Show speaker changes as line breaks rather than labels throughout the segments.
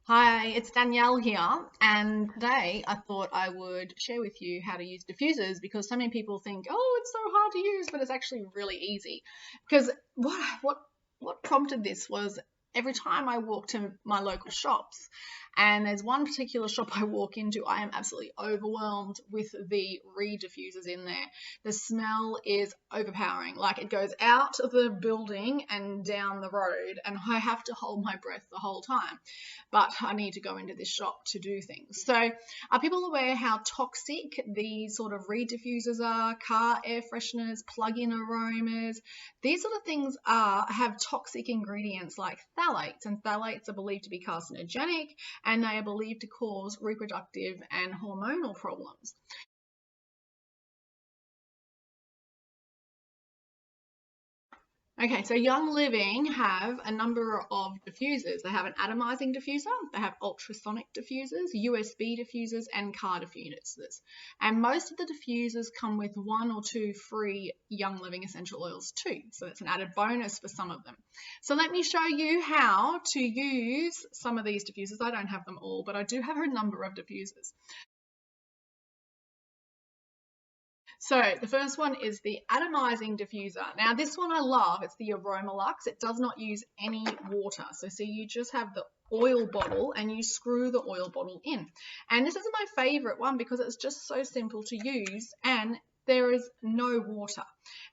Hi, it's Danielle here, and today I thought I would share with you how to use diffusers because so many people think, oh, it's so hard to use, but it's actually really easy. Because what prompted this was every time I walk to my local shops, and there's one particular shop I walk into, I am absolutely overwhelmed with the diffusers in there. The smell is overpowering. Like it goes out of the building and down the road, and I have to hold my breath the whole time. But I need to go into this shop to do things. So, are people aware how toxic these sort of reed diffusers are? Car air fresheners, plug-in aromas. These sort of things have toxic ingredients like phthalates, and phthalates are believed to be carcinogenic, and they are believed to cause reproductive and hormonal problems. Okay, so Young Living have a number of diffusers. They have an atomizing diffuser, they have ultrasonic diffusers, USB diffusers, and car diffusers. And most of the diffusers come with 1 or 2 free Young Living essential oils too. So it's an added bonus for some of them. So let me show you how to use some of these diffusers. I don't have them all, but I do have a number of diffusers. So the first one is the atomizing diffuser. Now this one I love, it's the Aroma Lux. It does not use any water. So see, you just have the oil bottle and you screw the oil bottle in. And this is my favorite one because it's just so simple to use and there is no water.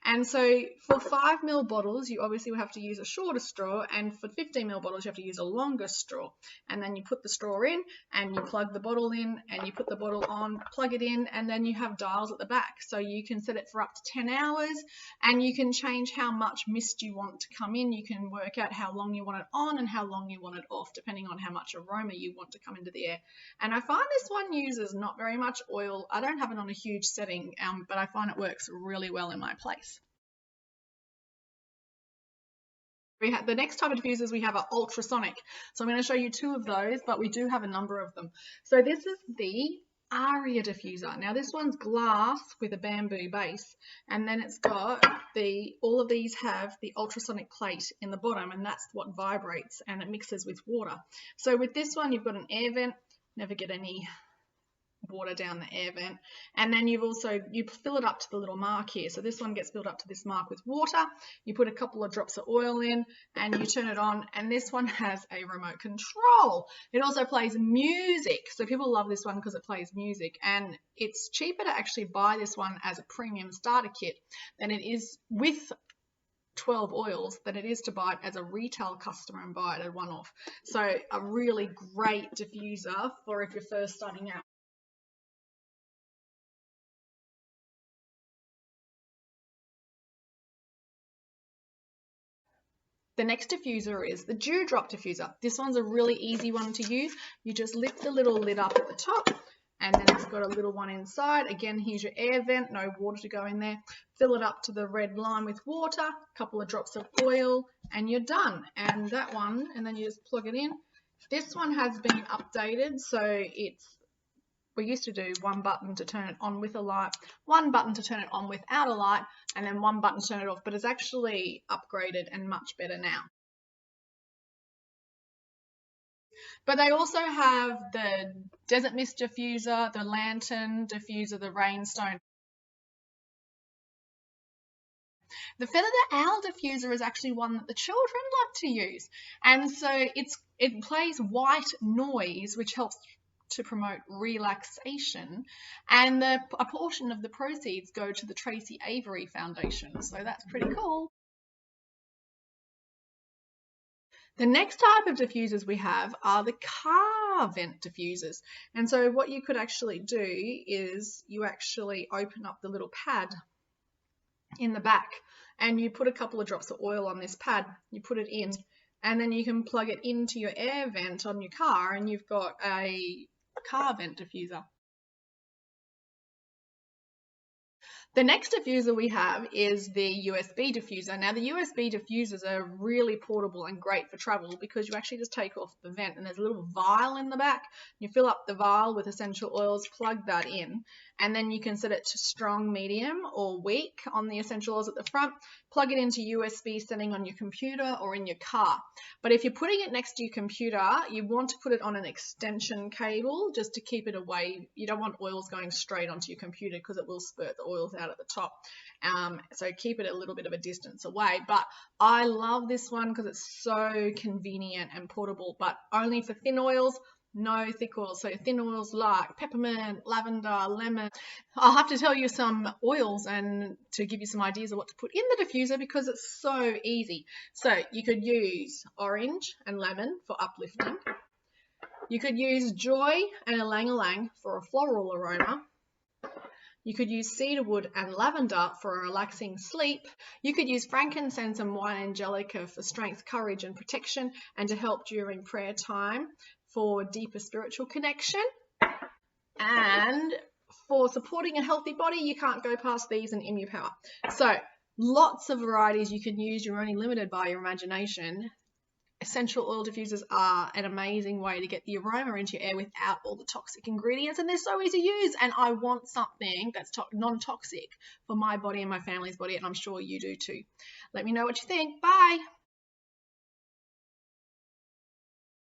And so for 5 ml bottles, you obviously will have to use a shorter straw, and for 15 ml bottles, you have to use a longer straw. And then you put the straw in and you plug the bottle in and you put the bottle on, plug it in, and then you have dials at the back. So you can set it for up to 10 hours and you can change how much mist you want to come in. You can work out how long you want it on and how long you want it off, depending on how much aroma you want to come into the air. And I find this one uses not very much oil. I don't have it on a huge setting, but I find it works really well in my place. We have the next type of diffusers we have are ultrasonic. So I'm going to show you 2 of those, but we do have a number of them. So this is the Aria diffuser. Now this one's glass with a bamboo base, and then it's got all of these have the ultrasonic plate in the bottom, and that's what vibrates and it mixes with water. So with this one, you've got an air vent, never get any water down the air vent, and then you fill it up to the little mark here. So this one gets filled up to this mark with water. You put a couple of drops of oil in and you turn it on, and this one has a remote control. It also plays music, so people love this one because it plays music, and it's cheaper to actually buy this one as a premium starter kit than it is with 12 oils than it is to buy it as a retail customer and buy it at one-off. So a really great diffuser for if you're first starting out. The next diffuser is the dewdrop diffuser. This one's a really easy one to use. You just lift the little lid up at the top, and then it's got a little one inside. Again, here's your air vent, no water to go in there. Fill it up to the red line with water, a couple of drops of oil, and you're done. And that one, and then you just plug it in. This one has been updated, so we used to do 1 button to turn it on with a light, 1 button to turn it on without a light, and then 1 button to turn it off, but it's actually upgraded and much better now. But they also have the desert mist diffuser, the lantern diffuser, the rainstone. The feather the owl diffuser is actually one that the children love to use, and so it plays white noise, which helps to promote relaxation, and a portion of the proceeds go to the Tracy Avery Foundation, so that's pretty cool. The next type of diffusers we have are the car vent diffusers. And so what you could actually do is you actually open up the little pad in the back and you put a couple of drops of oil on this pad, you put it in, and then you can plug it into your air vent on your car and you've got a car vent diffuser. The next diffuser we have is the USB diffuser. Now the USB diffusers are really portable and great for travel because you actually just take off the vent and there's a little vial in the back. You fill up the vial with essential oils, plug that in, and then you can set it to strong, medium or weak on the essential oils at the front. Plug it into USB setting on your computer or in your car. But if you're putting it next to your computer, you want to put it on an extension cable just to keep it away. You don't want oils going straight onto your computer because it will spurt the oils out at the top. So keep it a little bit of a distance away. But I love this one because it's so convenient and portable, but only for thin oils. No thick oils, so thin oils like peppermint, lavender, lemon. I'll have to tell you some oils and to give you some ideas of what to put in the diffuser because it's so easy. So you could use orange and lemon for uplifting. You could use joy and ylang-ylang for a floral aroma. You could use cedarwood and lavender for a relaxing sleep. You could use frankincense and white angelica for strength, courage, and protection, and to help during prayer time for deeper spiritual connection. And for supporting a healthy body, you can't go past these and ImmuPower. So lots of varieties you can use. You're only limited by your imagination. Essential oil diffusers are an amazing way to get the aroma into your air without all the toxic ingredients, and they're so easy to use. And I want something that's non-toxic for my body and my family's body, and I'm sure you do too. Let me know what you think. Bye.